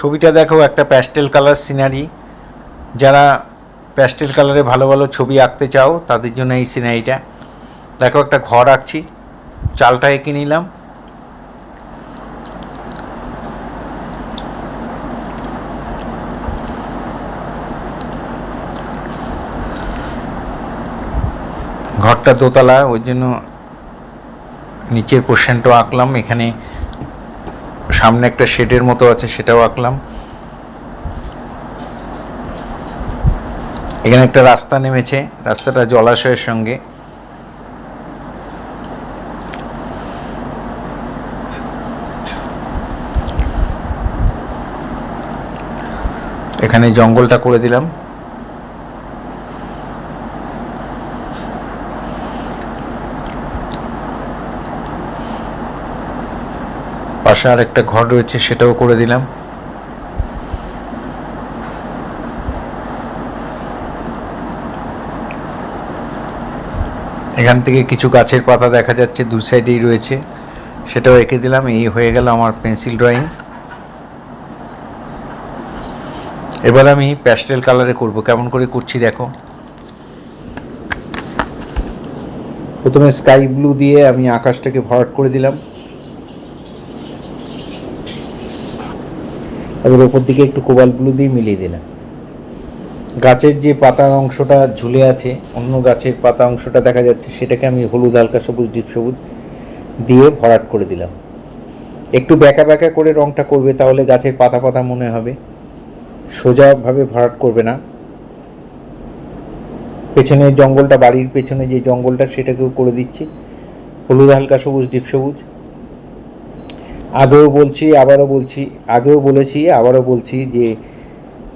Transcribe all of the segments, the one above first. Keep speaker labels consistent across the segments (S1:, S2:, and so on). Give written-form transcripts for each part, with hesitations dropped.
S1: ছবিটা দেখো, একটা প্যাস্টেল কালার সিনারি। যারা প্যাস্টেল কালারে ভালো ভালো ছবি আঁকতে চাও তাদের জন্য এই সিনারিটা দেখো। একটা ঘর আঁকছি, চালটা এঁকে নিলাম। ঘরটা দোতলা, ওই জন্য নিচের পোর্শনটাও আঁকলাম। এখানে সামনে একটা শেডের মতো আছে, সেটাও আঁকলাম। এখানে একটা রাস্তা নেমেছে, রাস্তাটা জলাশয়ের সঙ্গে। এখানে জঙ্গলটা করে দিলাম। পাশে আর একটা ঘর রয়েছে, সেটাও করে দিলাম। এখান থেকে কিছু গাছের পাতা দেখা যাচ্ছে, দু সাইডেই রয়েছে, সেটাও এঁকে দিলাম। এই হয়ে গেল আমার পেন্সিল ড্রয়িং। এবার আমি প্যাস্টেল কালারে করব। কেমন করে করছি দেখো। প্রথমে স্কাই ব্লু দিয়ে আমি আকাশটাকে ভরাট করে দিলাম। এবার ওপর দিকে একটু কোবাল্ট ব্লু দিয়ে মিলিয়ে দিলাম। গাছের যে পাতার অংশটা ঝুলে আছে, অন্য গাছের পাতা অংশটা দেখা যাচ্ছে, সেটাকে আমি হলুদ, হালকা সবুজ, ডিপ সবুজ দিয়ে ভরাট করে দিলাম। একটু ব্যাকা ব্যাকা করে রঙটা করবে, তাহলে গাছের পাতা পাতা মনে হবে, সোজাভাবে ভরাট করবে না। পেছনে জঙ্গলটা, বাড়ির পেছনে যে জঙ্গলটা, সেটাকেও করে দিচ্ছি হলুদ, হালকা সবুজ, ডিপ সবুজ। আগেও বলেছি আবারও বলছি যে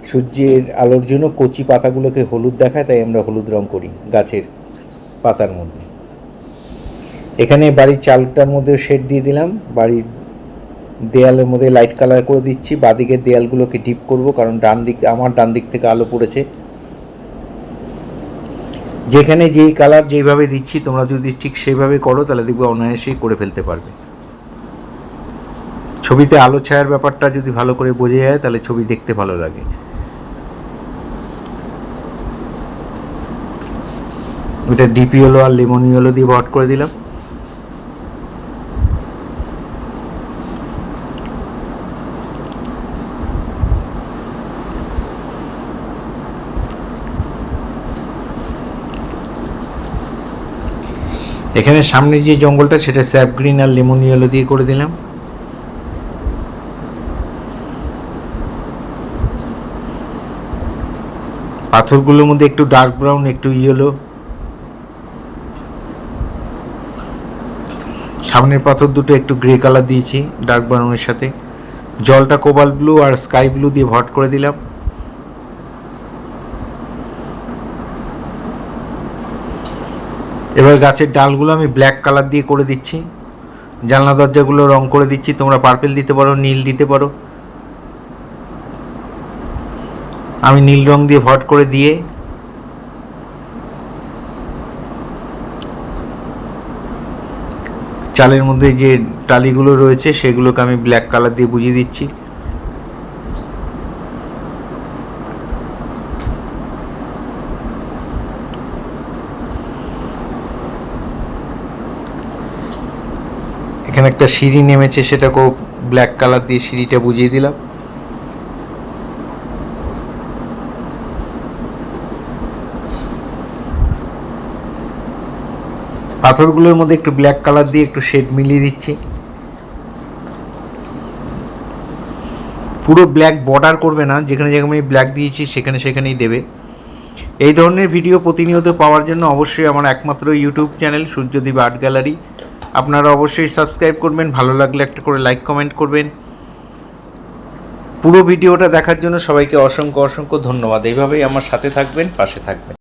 S1: সূর্যের আলোর জন্য কচি পাতাগুলোকে হলুদ দেখায়, তাই আমরা হলুদ রং করি গাছের পাতার মধ্যে। এখানে বাড়ির চালটার মধ্যে শেড দিয়ে দিলাম। বাড়ির দেয়ালের মধ্যে লাইট কালার করে দিচ্ছি। বাঁদিকের দেয়ালগুলোকে ডিপ করব, কারণ আমার ডান দিক থেকে আলো পড়েছে। যেখানে যেই কালার যেইভাবে দিচ্ছি, তোমরা যদি ঠিক সেইভাবে করো তাহলে দেখবে অনায়াসেই করে ফেলতে পারবে। ছবিতে আলো ছায়ার ব্যাপারটা যদি ভালো করে বোঝা যায়, তাহলে ছবি দেখতে ভালো লাগে। এটা ডিপ ইয়েলো আর লেমন ইয়েলো দিয়ে ভরাট করে দিলাম। এখানে সামনে যে জঙ্গলটা, সেটা স্যাপ গ্রিন আর লেমন ইয়েলো দিয়ে করে দিলাম। পাথরগুলোর মধ্যে একটু ডার্ক ব্রাউন, একটু ইয়েলো। সামনের পাথর দুটো একটু গ্রে কালার দিয়েছি ডার্ক ব্রাউনের সাথে। জলটা কোবাল্ট ব্লু আর স্কাই ব্লু দিয়ে ভরাট করে দিলাম। এবার গাছের ডালগুলো আমি ব্ল্যাক কালার দিয়ে করে দিচ্ছি। জানলা দরজাগুলো রং করে দিচ্ছি। তোমরা পার্পেল দিতে পারো, নীল দিতে পারো। আমি নীল রং দিয়ে ভরাট করে দিয়ে চালের মধ্যে যে টালিগুলো রয়েছে, সেগুলোকে আমি ব্ল্যাক কালার দিয়ে বুঝিয়ে দিচ্ছি। এখানে একটা সিঁড়ি নেমেছে, সেটাকেও ব্ল্যাক কালার দিয়ে সিঁড়িটা বুঝিয়ে দিলাম। পাথরগুলোর মধ্যে একটু ব্ল্যাক কালার দিয়ে একটু শেড মিলিয়ে দিচ্ছি। পুরো ব্ল্যাক বর্ডার করবে না, যেখানে যেখানে আমি ব্ল্যাক দিয়েছি সেখানেই দেবে। এই ধরনের ভিডিও প্রতিনিয়ত পাওয়ার জন্য অবশ্যই আমার একমাত্র YouTube channel Suryadip art gallery আপনারা অবশ্যই সাবস্ক্রাইব করবেন। ভালো লাগলে একটা করে লাইক কমেন্ট করবেন। পুরো ভিডিওটা দেখার জন্য সবাইকে অসংখ্য ধন্যবাদ। এইভাবেই আমার সাথে থাকবেন, পাশে থাকবেন।